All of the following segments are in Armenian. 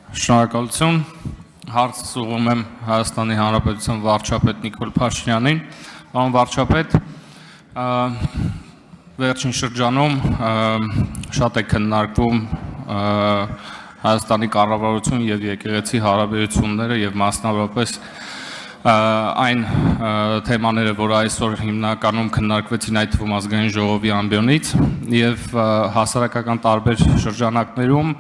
Շնորհակալություն, հարցս ուղղում եմ Հայաստանի Հանրապետության վարչապետ Նիկոլ Փաշինյանին, պարոն վարչապետ, վերջին շրջանում շատ է քննարկվում Հայաստանի կառավարություն եւ եկեղեցի հարաբերությունները եւ մասնավորապես այն թեմաները, որ այսօր հիմնականում քննարկվեցին այդ թվում ազգային ժողովի ամբիոնից եւ հասարակական տարբեր շրջանակներում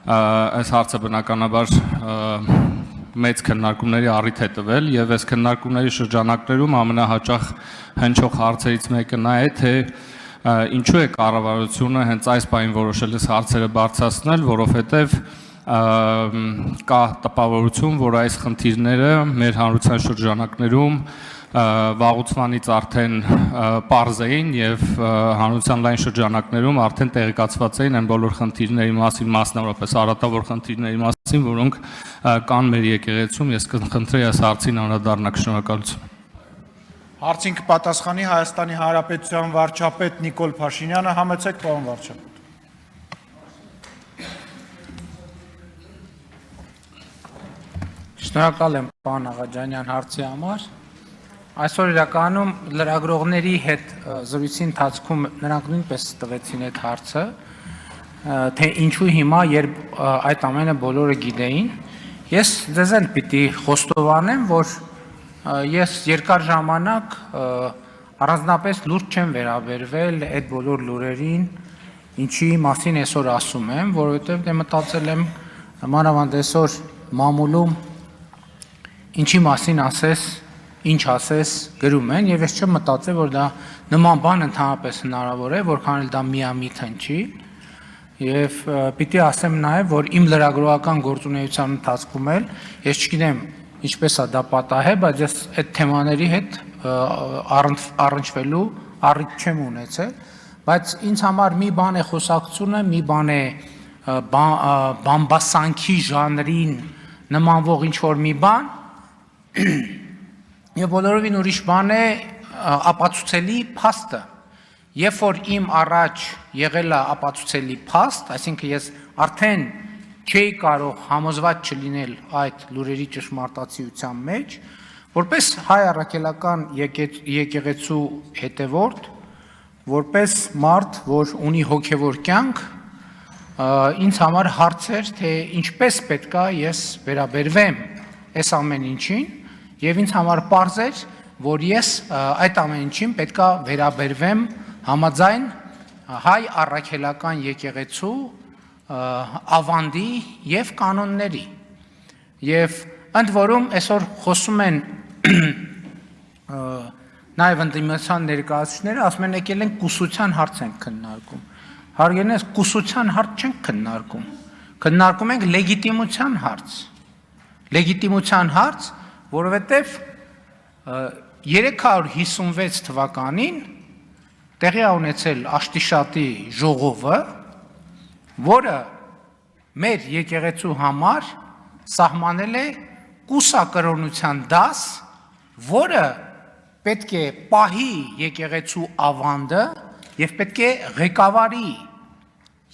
այս հարցը բնականաբար մեծ քննարկումների առիթ է տվել եւ այս քննարկումների շրջանակներում ամենահաճախ հնչող հարցերից մեկը նա է, թե ինչու է կառավարությունը հենց այս բանին որոշել է հարցերը բարձրացնել, որովհետեւ կա տպավորություն, որ այս խնդիրները մեր հանրության շրջանակներում վաղուց արդեն պարզ էին եւ հանրության լայն շրջանակներում արդեն տեղեկացված էին այն բոլոր խնդիրների մասին, մասնավորապես արատավոր խնդիրների մասին, որոնք կան մեր եկեղեցում։ Ես կխնդրեի այս հարցին անդրադառնալ։ Շնորհակալություն։ Հարցին կպատասխանի Հայաստանի Հանրապետության վարչապետ Նիկոլ Փաշինյանը, համեցեք պարոն վարչապետ։ Շնորհակալ եմ պարոն Աղաջանյան հարցի համար։ Այսօր իրականում լրագրողների հետ զրույցի ընթացքում նրանք նույնպես տվեցին այդ հարցը, թե ինչու հիմա, երբ այդ ամենը բոլորը գիտեին, ես ձեզ էլ պիտի խոստովանեմ, որ ես երկար ժամանակ առանձնապես լուրջ չեմ վերաբերվել այդ բոլոր լուրերին, ինչի մասին այսօր ասում եմ, որովհետև դե մտածել եմ մանավանդ այսօր մամուլում ինչի մասին ասես, ինչ ասես գրում են եւ ես չեմ մտածել, որ դա նման բան ընդհանրապես հնարավոր է, որքան էլ դա միամիտ հնչի եւ պիտի ասեմ նաեւ, որ իմ լրագրողական գործունեության ընթացքում էլ ես չգիտեմ ինչպես է դա պատահել, բայց ես այդ թեմաների հետ առնչվելու առիթ չեմ ունեցել, բայց ինձ համար մի բան է խոսակցությունը, մի բան է բամբասանքի ժանրին նմանվող ինչ-որ մի բան եւ բոլորովին ուրիշ բան է ապացուցելի փաստը։ Երբ որ իմ առաջ եղել է ապացուցելի փաստ, այսինքն ես արդեն չէի կարող համոզված չլինել այդ լուրերի ճշմարտացիության մեջ, որպես հայ առաքելական եկեղեցու հետևորդ, որպես մարդ, որ ունի հոգևոր կյանք, ինձ համար հարց էր, թե ինչպես պետքա ես վերաբերվեմ այս ամեն ինչին, եւ ինձ համար պարզ էր, որ ես այդ ամեն ինչին պետքա վերաբերվեմ համաձայն հայ առաքելական եկեղեցու ավանդի եւ կանոնների։ Եվ ընդ որում այսօր խոսում են նաեւ ընդդիմության ներկայացուցիչները, ասում են եկել են կուսության հարց են քննարկում։ Հարգելիներս, կուսության հարց չենք քննարկում։ Քննարկում ենք լեգիտիմության հարց։ Լեգիտիմության հարց, որովհետև 356 թվականին տեղի ունեցել Աշտիշատի ժողովը, որը մեր եկեղեցու համար սահմանել է կուսակրոնության դաս, որը պետք է պահի եկեղեցու ավանդը եւ պետք է ղեկավարի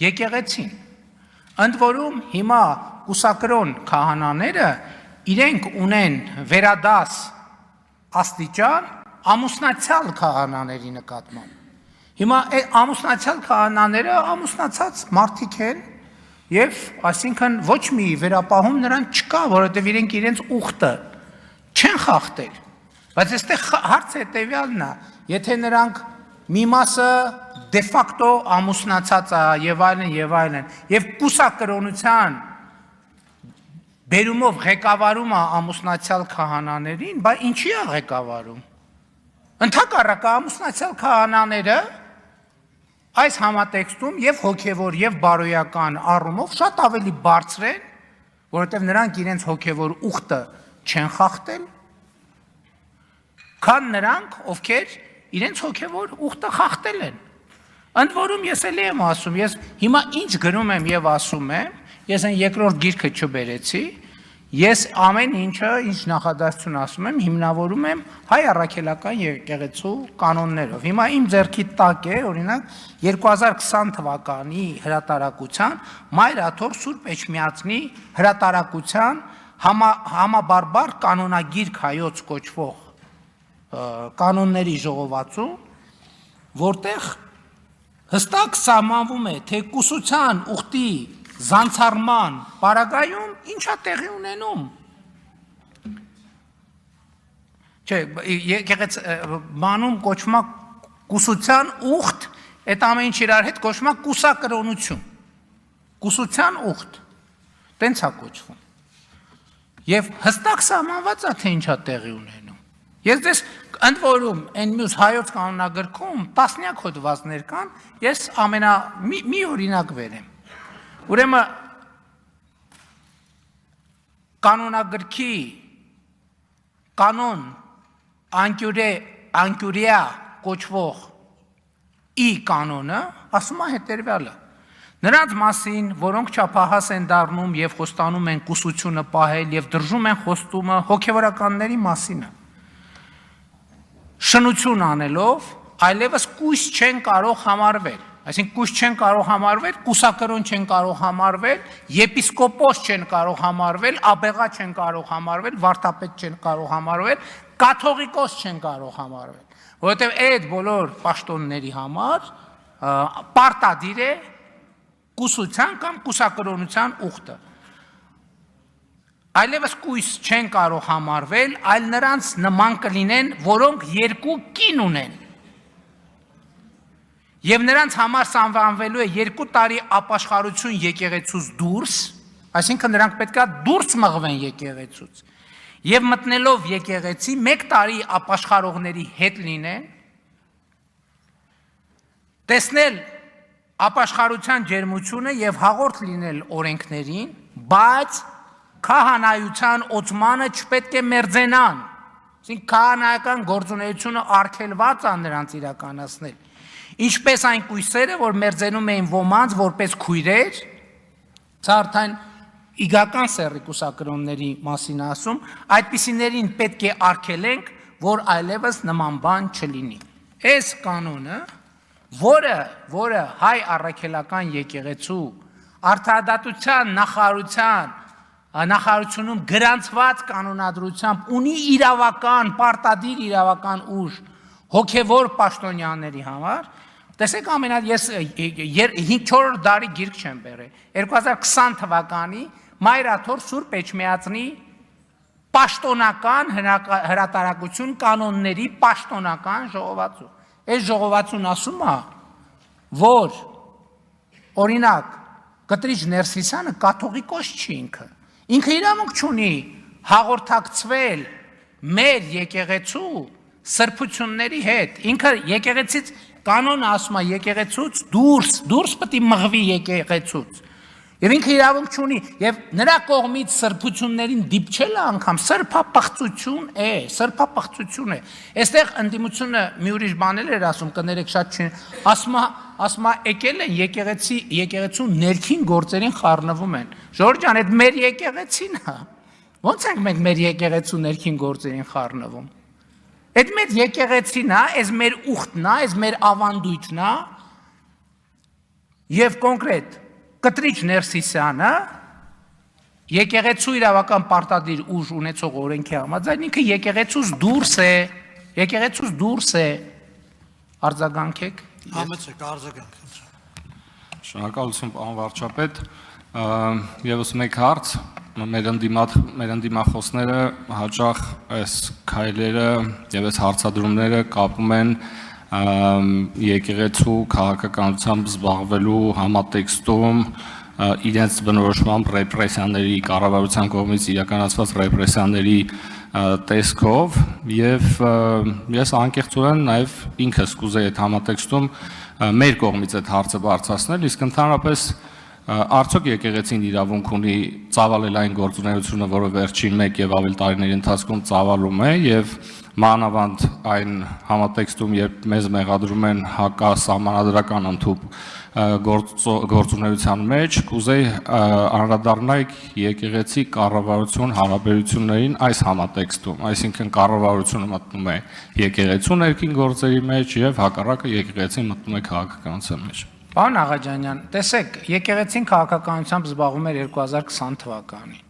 եկեղեցին։ Ընդ որում հիմա կուսակրոն քահանաները իրենք ունեն վերադաս աստիճան ամուսնացյալ քահանաների նկատմամբ։ Հիմա ամուսնացյալ քահանաները ամուսնացած մարդիկ են եւ այսինքն ոչ մի վերապահում նրանց չկա, որովհետեւ իրենք իրենց ուխտը չեն խախտել։ Բայց այստեղ հարցը հետեւյալն է, եթե նրանք մի մասը դե ֆակտո ամուսնացած է եւ այլն, եւ կուսակրոնության բերումով ղեկավարում է ամուսնացյալ քահանաներին, բայց ինչի է ղեկավարում։ Ընդհակառակը ամուսնացյալ քահանաները այս համատեքստում եւ հոգեվոր եւ բարոյական առումով շատ ավելի բարձր են, որովհետեւ նրանք իրենց հոգեվոր ուխտը չեն խախտել, քան նրանք, ովքեր իրենց հոգեվոր ուխտը խախտել են։ Ընդ որում ես էլ եմ ասում, ես հիմա ինչ գրում եմ եւ ասում եմ, ես այն երկրորդ գիրքը չբերեցի, Ես ամեն ինչը, ինչ նախադասություն ասում եմ, հիմնավորում եմ հայ առաքելական եկեղեցու կանոններով։ Հիմա իմ ձեռքի տակ է, օրինակ, 2020 թվականի հրատարակության Մայրաթոր Սուրբ Էջմիածնի հրատարակության համաբարբար կանոնագիրք հայոց կոչվող կանոնների ժողովածու, որտեղ հստակ սահմանվում է, թե կուսության ուխտի զանցառման պարագայում ինչա տեղի ունենում։ Չէ, բանում կոչվում է կուսության ուխտ, այդ ամեն ինչ իրար հետ կոչվում է կուսակրոնություն։ Կուսության ուխտ։ Տենց է կոչվում։ Եվ հստակ սահմանված է, թե ինչա տեղի ունենում։ Ես դες ընդ որում այն մյուս հայոց կանոնագրքում տասնյակ հոդվածներ կան, ես մի օրինակ վերեմ։ Ուրեմն կանոնագրքի կանոն անկյուրիա կոչվող ի կանոնը ասում է հետևյալը. նրանց մասին, որոնք չափահաս են դառնում եւ խոստանում են կուսությունը պահել եւ դրժում են խոստումը հոգեվորականների մասինը, շնություն անելով, այլևս կույս չեն կարող համարվել։ Այսինքն կույս չեն կարող համարվել, կուսակրոն չեն կարող համարվել, եպիսկոպոս չեն կարող համարվել, աբեղա չեն կարող համարվել, վարդապետ չեն կարող համարվել, կաթողիկոս չեն կարող համարվել, որովհետև այդ բոլոր պաշտոնների համար պարտադիր է կուսության կամ կուսակրոնության ուխտը։ Այլևս կույս չեն կարող համարվել, այլ նրանց նման կլինեն, որոնք երկու կին ունեն։ Եվ նրանց համար սանվանվելու է 2 տարի ապաշխարություն եկեղեցուց դուրս, այսինքն նրանք պետք է դուրս մղվեն եկեղեցուց, եւ մտնելով եկեղեցի 1 տարի ապաշխարողների հետ լինեն, տեսնել ապաշխարության ջերմությունը եւ հաղորդ լինել օրենքներին, բայց քահանայության օծմանը չպետք է մերձենան, այսինքն քահանայական գործունեությունը արգելված է նրանց իրականացնել։ Ինչպես այն կույսերը, որ մերձենում էին ոմանց որպես քույրեր, սա արդեն իգական սեռի կուսակրոնների մասին ասում, այդպիսիներին պետք է արգելենք, որ այլևս նման բան չլինի։ Այս կանոնը, որը հայ առաքելական եկեղեցու արդարադատության նախարարությունում գրանցված կանոնադրությամբ ունի իրավական, պարտադիր իրավական ուժ հոգևոր պաշտոնյաների համար, տեսեք ես 5-4 դարի գիրք չեմ բերել, 2020 թվականի Մայրաթոր Սուրբ Էջմիածնի պաշտոնական հրատարակություն կանոնների պաշտոնական ժողովածու։ Այս ժողովածուն ասում է, որ օրինակ Կտրիչ Ներսիսյանը կաթողիկոս չի ինքը իրավունք չունի հաղորդակցվել մեր եկեղեցու սրբությունների հետ, ինքը եկեղեցից կանոնը ասում է եկեղեցուց դուրս պետք է մղվի եկեղեցուց, եւ ինքը իրավունք չունի, եւ նրա կողմից սրբություններին դիպչելը անգամ սրբապղծություն է, այստեղ ընդդիմությունը մի ուրիշ բաներ էր ասում, կներեք շատ չեն, ասում եկել են եկեղեցու ներքին գործերին խառնվում են, Ժորժ ջան, այդ մեր եկեղեցին է, ո՞նց ենք մենք մեր եկեղեցու ներքին գործերին խառնվում։ Այդ մեր եկեղեցին է, այս մեր ուխտն է, այս մեր ավանդույթն է, եւ կոնկրետ Կտրիչ Ներսիսյանը եկեղեցու իրավական պարտադիր ուժ ունեցող օրենքի համաձայն ինքը եկեղեցուց դուրս է, արձագանքեք։ Համեցեք, արձագանք։ Շնորհակալություն, պարոն վարչապետ, եւս մեկ հարց, մեր ընդդիմախոսները հաճախ այս քայլերը եւ այս հարցադրումները կապում են եկեղեցու քաղաքականությամբ զբաղվելու համատեքստում իրենց բնորոշմամբ ռեպրեսիաների, կառավարության կողմից իրականացված ռեպրեսիաների տեսքով եւ ես անկեղծորեն նաեւ ինքս կուզեի այդ համատեքստում մեր կողմից այդ հարցը բարձրացնել, իսկ ընդհանրապես Արդյոք եկեղեցին իրավունք ունի ծավալել այն գործունեությունը, որը վերջին 1 եւ ավելի տարիների ընթացքում ծավալում է եւ մանավանդ այն համատեքստում, երբ մեզ մեղադրում են հակասահմանադրական ընդհուպ գործունեության մեջ, կուզեի անդրադառնալ եկեղեցի կառավարություն հարաբերություններին այս համատեքստում, այսինքն կառավարությունը մտնում է եկեղեցու ներքին գործերի մեջ եւ հակառակը եկեղեցին մտնում է քաղաքականության մեջ։ Պարոն Աղաջանյան, տեսեք, եկեղեցին քաղաքականությամբ զբաղվում էր 2020 թվականին։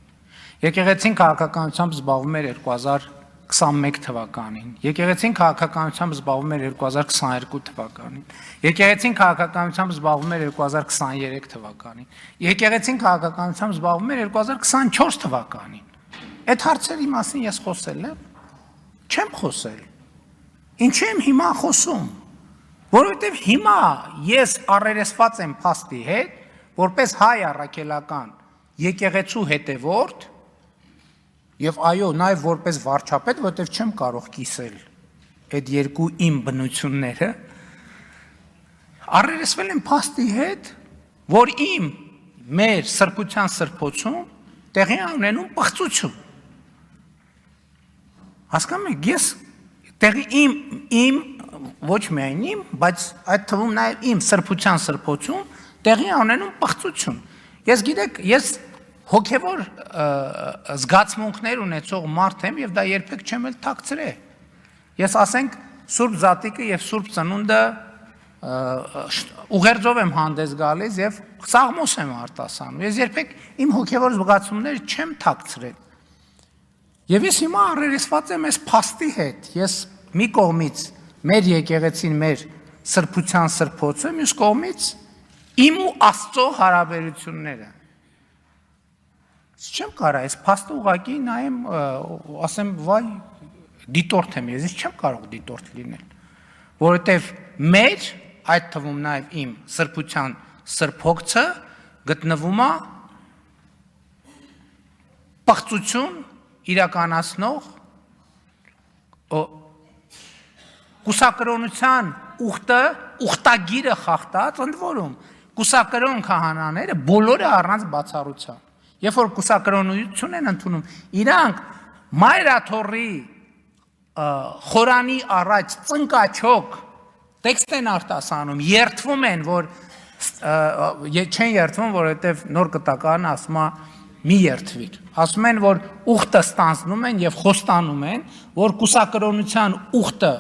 Եկեղեցին քաղաքականությամբ զբաղվում էր 2021 թվականին։ Եկեղեցին քաղաքականությամբ զբաղվում էր 2022 թվականին։ Եկեղեցին քաղաքականությամբ զբաղվում էր 2023 թվականին։ Եկեղեցին քաղաքականությամբ զբաղվում էր 2024 թվականին։ Այդ հարցերի մասին ես խոսել եմ։ Չեմ խոսել։ Ինչու եմ հիմա խոսում։ Որովհետև հիմա ես առերեսված եմ փաստի հետ, որպես հայ առաքելական եկեղեցու հետևորդ եւ այո, նաեւ որպես վարչապետ, որովհետև չեմ կարող կիսել այդ երկու իմ բնությունները, առերեսվել եմ փաստի հետ, որ մեր սրբության սրբոցում տեղի ունենում պղծություն։ Հասկանում եք, ես տեղի իմ ոչ միայն իմ, բայց այդ թվում նաև իմ սրբության սրբոցում տեղի ունենում պղծություն։ Ես գիտեք, ես հոգևոր զգացմունքներ ունեցող մարդ եմ եւ դա երբեք չեմ էլ թաքցրել։ Ես ասենք Սուրբ Զատիկը եւ Սուրբ Ծնունդը ուղերձով եմ հանդես գալիս եւ սաղմոս եմ արտասանում։ Ես երբեք իմ հոգևոր զգացումները չեմ թաքցրել։ Եվ ես հիմա առերեսված եմ այս փաստի հետ։ Ես մի կողմից մեր եկեղեցին մեր սրբության սրբոցը, մյուս կողմից իմ ու Աստծո հարաբերությունները։ Չեմ կարող այս փաստը ուղղակի նայեմ, ասեմ, վայ, դիտորդ եմ ես չեմ կարող դիտորդ լինել, որովհետև մեր, այդ թվում նաև իմ սրբության սրբոցը գտնվում է պղծություն իրականացնող կուսակրոնության ուխտագիրը խախտած, ընդ որում կուսակրոն քահանաները բոլորը առանց բացառության, երբ որ կուսակրոնություն են ընդունում, իրանք մայրաթոռի խորանի առաջ ծնկաչոք տեքստ են արտասանում, երդվում են, որ չեն երդվում, որովհետև նոր կտակարանը ասում է մի երդվիր, ասում են, որ ուխտը ստանձնում են եւ խոստանում են, որ կուսակրոնության ուխտը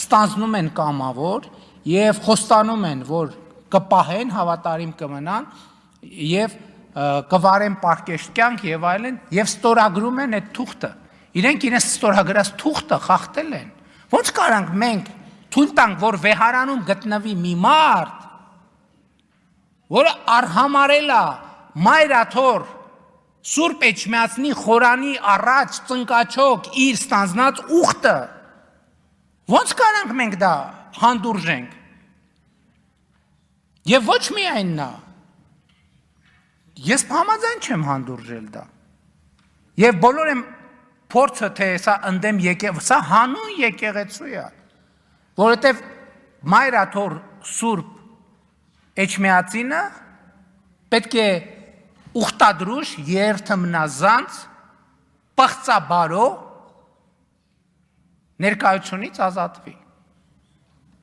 ստանձնում են կամավոր եւ խոստանում են, որ կպահեն, հավատարիմ կմնան եւ կվարեն պարկեշտ կյանք եւ այլն եւ ստորագրում են այդ թուղթը։ Իրենք իրենց ստորագրած թուղթը խախտել են։ Ոնց կարանք մենք թույլ տանք, որ վեհարանում գտնվի մի մարդ, որը արհամարել է մայրաթոռ Սուրբ Էջմիածնի խորանի առաջ ծնկաչոք իր ստանձնած ուխտը, ոնց կարանք մենք դա հանդուրժենք։ Եվ ոչ միայն նա, ես համաձայն չեմ հանդուրժել դա։ Եվ բոլոր եմ փորձը, թե սա ընդեմ սա հանուն եկեղեցու է, որովհետև մայրաթոռ Սուրբ Էջմիածինը պետք է ուխտադրուժ երթմնազանց պղծաբարո ներկայությունից ազատվի։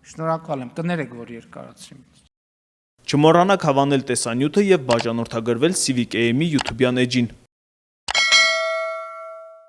Շնորհակալ եմ, կներեք, որ երկարացրիմ։ Չմոռանաք հավանել տեսանյութը եւ բաժանորդագրվել Civic AM-ի YouTube-յան էջին։